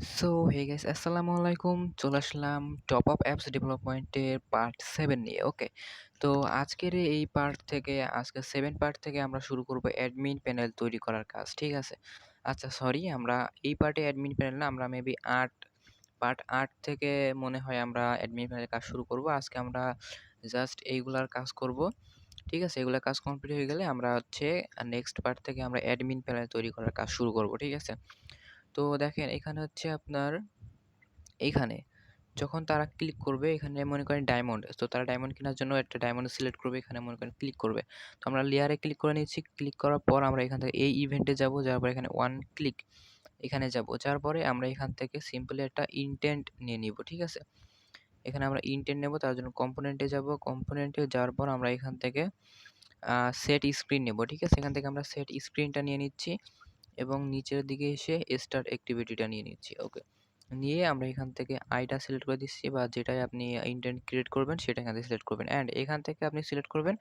So hey guys আসসালামু আলাইকুম, চলে আসলাম টপ আপ অ্যাপস ডেভেলপমেন্টের পার্ট 7 নিয়ে। ওকে, তো আজকের এই পার্ট থেকে আজকে 7 পার্ট থেকে আমরা শুরু করব অ্যাডমিন প্যানেল তৈরি করার কাজ। ঠিক আছে, আচ্ছা সরি, আমরা এই পার্টে অ্যাডমিন প্যানেল না, আমরা মেবি পার্ট 8 থেকে মনে হয় আমরা অ্যাডমিন প্যানেলের কাজ শুরু করব। আজকে আমরা জাস্ট এইগুলার কাজ করব। ঠিক আছে, এগুলা কাজ কমপ্লিট হয়ে গেলে আমরা হচ্ছে নেক্সট পার্ট থেকে আমরা অ্যাডমিন প্যানেল তৈরি করার কাজ শুরু করব। ঠিক আছে, তো দেখেন এখানে হচ্ছে আপনার এইখানে যখন তারা ক্লিক করবে, এখানে মনে করেন ডায়মন্ড, তো তারা ডায়মন্ড কেনার জন্য একটা ডায়মন্ড সিলেক্ট করবে, এখানে মনে করেন ক্লিক করবে। তো আমরা লেয়ারে ক্লিক করে নিচ্ছি। ক্লিক করার পর আমরা এখান থেকে এই ইভেন্টে যাব, যাওয়ার পর এখানে ওয়ান ক্লিক এখানে যাব, যার পরে আমরা এখান থেকে সিম্পলি একটা ইনটেন্ট নিয়ে নিব। ঠিক আছে, এখানে আমরা ইনটেন্ট নেব, তার জন্য কম্পোনেন্টে যাব। কম্পোনেন্টে যাওয়ার পর আমরা এখান থেকে সেট স্ক্রিন নেব। ঠিক আছে, এখান থেকে আমরা সেট স্ক্রিনটা নিয়ে নিচ্ছি এবং নিচের দিকে এসে স্টার্ট অ্যাক্টিভিটিটা নিয়ে নিচ্ছি। ওকে, নিয়ে আমরা এখান থেকে আইটা সিলেক্ট করে দিচ্ছি, বা যেটাই আপনি ইন্টেন্ট ক্রিয়েট করবেন সেটা এখান থেকে সিলেক্ট করবেন। অ্যান্ড এখান থেকে আপনি সিলেক্ট করবেন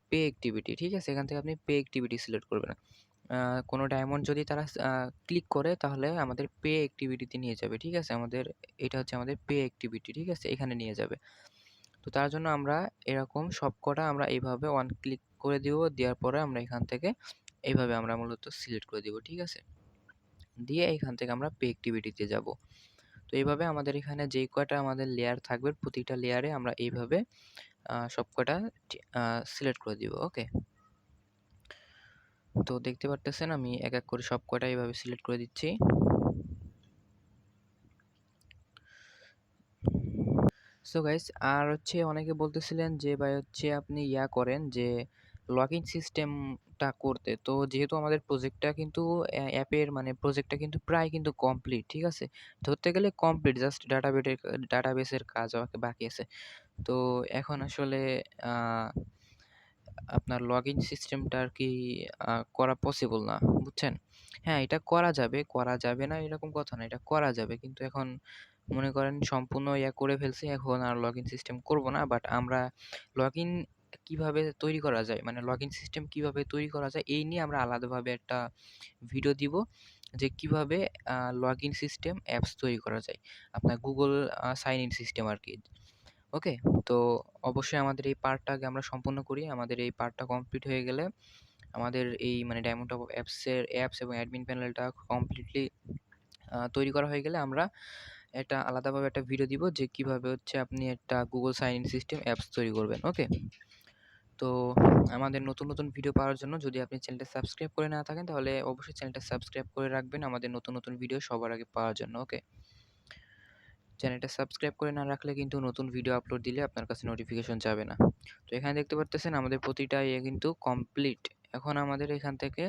পে অ্যাক্টিভিটি। ঠিক আছে, এখান থেকে আপনি পে অ্যাক্টিভিটি সিলেক্ট করবেন। কোনো ডায়মন্ড যদি তারা ক্লিক করে তাহলে আমাদের পে অ্যাক্টিভিটিতে নিয়ে যাবে। ঠিক আছে, এটা হচ্ছে আমাদের পে অ্যাক্টিভিটি। ঠিক আছে, এখানে নিয়ে যাবে। তো তার জন্য আমরা এরকম সবকটা আমরা এইভাবে ওয়ান ক্লিক করে দিব, দেওয়ার পরে আমরা এখান থেকে এইভাবে আমরা মূলত সিলেক্ট করে দিব। ঠিক আছে, দিয়ে এখান থেকে আমরা পে অ্যাক্টিভিটিতে যাব। তো এইভাবে আমাদের এখানে যেই কয়টা আমাদের লেয়ার থাকবে, প্রতিটা লেয়ারে আমরা এইভাবে সবকটা সিলেক্ট করে দিব। ওকে, তো দেখতে পারতেছেন আমি এক এক করে সবকটা এইভাবে সিলেক্ট করে দিচ্ছি। সো গাইস, আর হচ্ছে অনেকে বলতেছিলেন যে ভাই হচ্ছে আপনি করেন যে লগ ইন সিস্টেমটা করতে। তো যেহেতু আমাদের প্রজেক্টটা কিন্তু অ্যাপের মানে প্রজেক্টটা কিন্তু প্রায় কিন্তু কমপ্লিট। ঠিক আছে, ধরতে গেলে কমপ্লিট, জাস্ট ডাটাবেসের কাজ আমাকে বাকি আছে। তো এখন আসলে আপনার লগইন সিস্টেমটা আরকি করা পসিবল না, বুঝছেন? হ্যাঁ, এটা করা যাবে, করা যাবে না এরকম কথা না। এটা করা যাবে। কিন্তু এখন মনে করেন সম্পূর্ণ করে ফেলছি, এখন আর লগইন সিস্টেম করব না। বাট আমরা লগইন কিভাবে তৈরি করা যায়, মানে লগইন সিস্টেম কিভাবে তৈরি করা যায়, এই নিয়ে আমরা আলাদাভাবে একটা ভিডিও দিব, যে কিভাবে লগইন সিস্টেম অ্যাপস তৈরি করা যায়। আপনার Google সাইন ইন সিস্টেম আরকি। ওকে, তো অবশ্যই আমাদের এই পার্টটা আগে আমরা সম্পূর্ণ করি। আমাদের এই পার্টটা কমপ্লিট হয়ে গেলে আমাদের এই মানে ডায়মন্ড টপ আপ অ্যাপস এবং অ্যাডমিন প্যানেলটা কমপ্লিটলি তৈরি করা হয়ে গেলে আমরা একটা আলাদাভাবে একটা ভিডিও দিব, যে কিভাবে হচ্ছে আপনি একটা Google sign in system apps তৈরি করবেন। ওকে, তো আমাদের নতুন নতুন ভিডিও পাওয়ার জন্য যদি আপনি চ্যানেলটা সাবস্ক্রাইব করে না থাকেন, তাহলে অবশ্যই চ্যানেলটা সাবস্ক্রাইব করে রাখবেন আমাদের নতুন নতুন ভিডিও সবার আগে পাওয়ার জন্য। ওকে, চ্যানেলটা সাবস্ক্রাইব করে না রাখলে কিন্তু নতুন ভিডিও আপলোড দিলে আপনার কাছে নোটিফিকেশন যাবে না। তো এখানে দেখতে পারতেছেন আমাদের প্রতিটা কিন্তু কমপ্লিট। এখন আমাদের এখান থেকে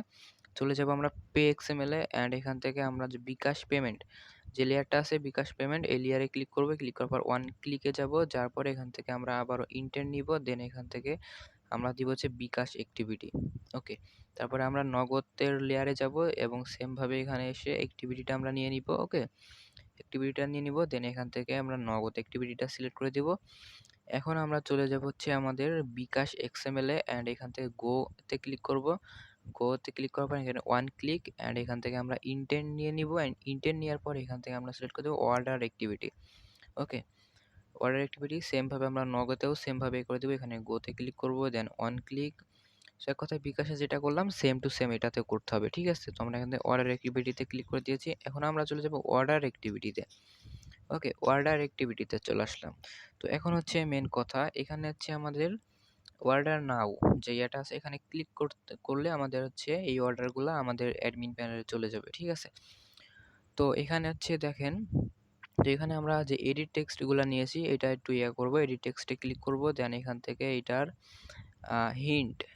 চলে যাব আমরা পে এক্সএমএল এ, অ্যান্ড এখান থেকে আমরা যে বিকাশ পেমেন্ট যে লেয়ারটা আছে, বিকাশ পেমেন্ট, এই লেয়ারে ক্লিক করব। ক্লিক করার পর ওয়ান ক্লিকে যাব, যার পরে এখান থেকে আমরা আবারও ইন্টেন্ট নিব, দেন এখান থেকে আমরা দিব হচ্ছে বিকাশ অ্যাক্টিভিটি। ওকে, তারপরে আমরা নগদের লেয়ারে যাব এবং সেম ভাবে এখানে এসে অ্যাক্টিভিটিটা আমরা নিয়ে নিব। ওকে, অ্যাক্টিভিটিটা নিয়ে নিব, দেন এখান থেকে আমরা নগদ অ্যাক্টিভিটিটা সিলেক্ট করে দিব। এখন আমরা চলে যাব হচ্ছে আমাদের বিকাশ এক্সএমএল এ, অ্যান্ড এখান থেকে গো তে ক্লিক করব। গো তে ক্লিক করার পর এখানে ওয়ান ক্লিক, অ্যান্ড এখান থেকে আমরা ইনটেন্ট নিয়ে নিব, অ্যান্ড ইনটেন্ট নেওয়ার পর এখান থেকে আমরা সিলেক্ট করে দেব অর্ডার অ্যাক্টিভিটি। ওকে, অর্ডার অ্যাক্টিভিটি সেম ভাবে আমরা নগদেও সেম ভাবে করে দেব। এখানে গো তে ক্লিক করব, দেন ওয়ান ক্লিক। সো এক কথায় বিকাশে যেটা করলাম সেম টু সেম এটাতে করতে হবে। ঠিক আছে, তো আমরা এখান থেকে অর্ডার অ্যাক্টিভিটিতে ক্লিক করে দিয়েছি। এখন আমরা চলে যাব অর্ডার অ্যাক্টিভিটিতে। ওকে, অর্ডার অ্যাক্টিভিটিতে চলে আসলাম। তো এখন হচ্ছে মেন কথা, এখানে হচ্ছে আমাদের অর্ডার নাও যে ইয়েটা আছে, এখানে ক্লিক করলে আমাদের হচ্ছে এই অর্ডারগুলো আমাদের অ্যাডমিন প্যানেলে চলে যাবে। ঠিক আছে, তো এখানে হচ্ছে দেখেন, তো এখানে আমরা যে এডিট টেক্সটগুলো নিয়েছি এটা একটু করব, এডিট টেক্সটে ক্লিক করব, দেন এখান থেকে এটার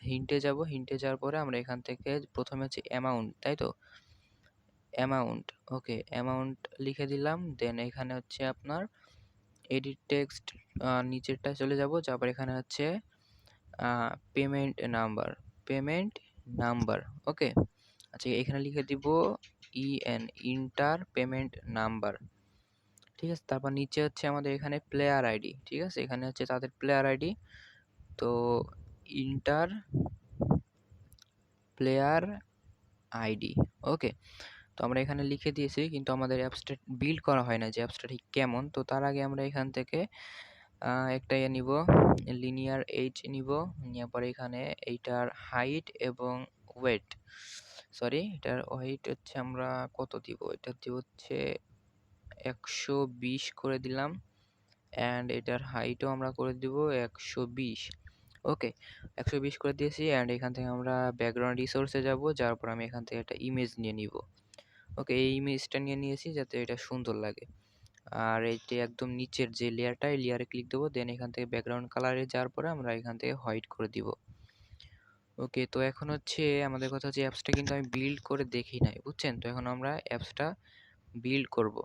হিন্টে যাব। হিন্টে যাওয়ার পরে আমরা এখান থেকে প্রথমে হচ্ছে অ্যামাউন্ট, তাই তো অ্যামাউন্ট। ওকে, অ্যামাউন্ট লিখে দিলাম, দেন এখানে হচ্ছে আপনার এডিট টেক্সট নিচেরটায় চলে যাব, তারপর এখানে হচ্ছে পেমেন্ট নাম্বার, পেমেন্ট নাম্বার। ওকে, আচ্ছা এখানে লিখে দিব ইন্টার পেমেন্ট নাম্বার। ঠিক আছে, তারপর নিচে হচ্ছে আমাদের এখানে প্লেয়ার আইডি। ঠিক আছে, এখানে হচ্ছে তাদের প্লেয়ার আইডি, তো ইন্টার প্লেয়ার আইডি। ওকে, তো আমরা এখানে লিখে দিয়েছি কিন্তু আমাদের অ্যাপসটা বিল্ড করা হয় না যে অ্যাপসটা ঠিক কেমন। তো তার আগে আমরা এখান থেকে একটা ইয়ে নিব, লিনিয়ার এইচ নিব, নেওয়ার পরে এখানে এইটার হাইট এবং ওয়েট, সরি এটার ওয়েট হচ্ছে আমরা কত দিব, এটা দিব হচ্ছে 120 করে দিলাম, অ্যান্ড এটার হাইটও আমরা করে দিব 120। ওকে, 120 করে দিয়েছি, অ্যান্ড এখান থেকে আমরা ব্যাকগ্রাউন্ড রিসোর্সে যাব, যার পর আমি এখান থেকে একটা ইমেজ নিয়ে নিব। ওকে, এই ইমেজটা নিয়ে নিয়েছি যাতে এটা সুন্দর লাগে। আর এইটি একদম নিচের যে লেয়ারটা, এই লেয়ারে ক্লিক দেবো, দেন এখান থেকে ব্যাকগ্রাউন্ড কালারে যাওয়ার পরে আমরা এখান থেকে হোয়াইট করে দিব। ওকে, তো এখন হচ্ছে আমাদের কথা হচ্ছে অ্যাপসটা কিন্তু আমি বিল্ড করে দেখি নাই, বুঝছেন? তো এখন আমরা অ্যাপসটা বিল্ড করব।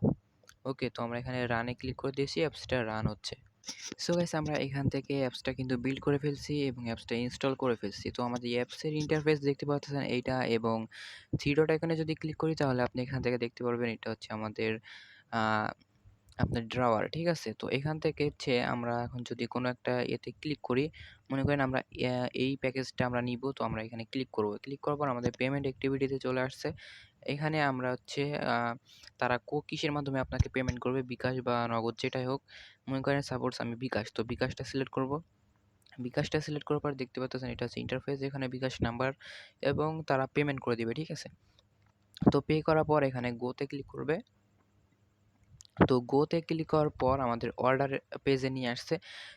ওকে, তো আমরা এখানে রানে ক্লিক করে দিয়েছি, অ্যাপসটা রান হচ্ছে। সো গাইস, আমরা এখান থেকে অ্যাপসটা কিন্তু বিল্ড করে ফেলছি এবং অ্যাপসটা ইনস্টল করে ফেলছি। তো আমাদের অ্যাপসের ইন্টারফেস দেখতে পাচ্ছেন এইটা, এবং থ্রি ডট আইকনে যদি ক্লিক করি তাহলে আপনি এখান থেকে দেখতে পারবেন এটা হচ্ছে আমাদের আপনার ড্রয়ার, ঠিক আছে? তো এখান থেকে হচ্ছে আমরা এখন যদি কোনো একটা এতে ক্লিক করি, মনে করেন আমরা এই প্যাকেজটা আমরা নিব, তো আমরা এখানে ক্লিক করব। ক্লিক করার পর আমাদের পেমেন্ট অ্যাক্টিভিটিতে চলে আসছে। এখানে আমরা হচ্ছে তারা কিসের মাধ্যমে আপনাকে পেমেন্ট করবে, বিকাশ বা নগদ যেটাই হোক। মনে করেন সাপোজ আমি বিকাশ, তো বিকাশটা সিলেক্ট করব। বিকাশটা সিলেক্ট করার পর দেখতে পাচ্ছেন এটা হচ্ছে ইন্টারফেস, এখানে বিকাশ নাম্বার এবং তারা পেমেন্ট করে দিবে, ঠিক আছে? তো পে করার পর এখানে গোতে ক্লিক করবে। তো গোতে ক্লিক করার পর আমাদের অর্ডার পেজে নিয়ে আসছে।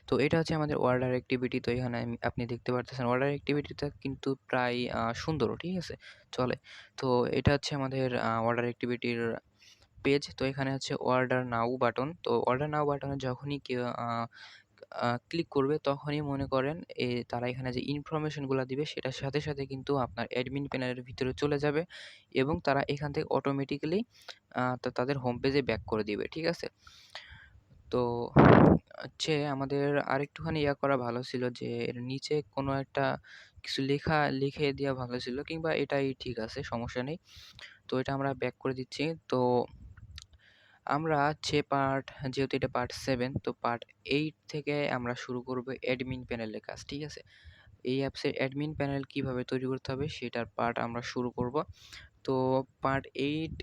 তো এটা হচ্ছে আমাদের অর্ডার অ্যাক্টিভিটি। তো এখানে আপনি দেখতে পারতেছেন অর্ডার অ্যাক্টিভিটিটা কিন্তু প্রায় সুন্দরও, ঠিক আছে? চলে। তো এটা হচ্ছে আমাদের অর্ডার অ্যাক্টিভিটির পেজ। তো এখানে হচ্ছে অর্ডার নাও বাটন। তো অর্ডার নাও বাটনে যখনই কেউ ক্লিক করবে তখনই মনে করেন তারা এখানে যে ইনফরমেশনগুলা দিবে সেটার সাথে, সাথে কিন্তু আপনার অ্যাডমিন প্যানেলের ভিতরে চলে যাবে এবং তারা এখান থেকে অটোমেটিক্যালি তাদের হোম পেজে ব্যাক করে দিবে, ঠিক আছে? তো হচ্ছে আমাদের আরেকটুখানি ইয়া করা ভালো ছিল যে এর নিচে কোনো একটা কিছু লিখে দেওয়া ভালো ছিল, কিংবা এটাই ঠিক আছে, সমস্যা নেই। তো এটা আমরা ব্যাক করে দিচ্ছি। তো আমরা হচ্ছে যেহেতু এটা পার্ট 7, তো পার্ট 8 থেকে আমরা শুরু করব অ্যাডমিন প্যানেলের কাজ, ঠিক আছে? এই অ্যাপসের অ্যাডমিন প্যানেল কিভাবে তৈরি করতে হবে সেটার পার্ট আমরা শুরু করব। তো পার্ট 8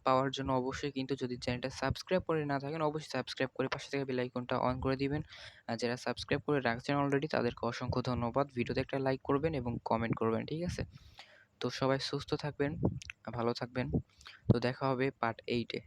পাওয়ার জন্য অবশ্যই কিন্তু যদি চ্যানেলটা সাবস্ক্রাইব করে না থাকেন, অবশ্যই সাবস্ক্রাইব করে পাশে থেকে বেল আইকনটা অন করে দিবেন। আর যারা সাবস্ক্রাইব করে রাখছেন অলরেডি তাদেরকে অসংখ্য ধন্যবাদ। ভিডিওতে একটা লাইক করবেন এবং কমেন্ট করবেন, ঠিক আছে? তো সবাই সুস্থ থাকবেন, ভালো থাকবেন। তো দেখা হবে পার্ট 8 এ।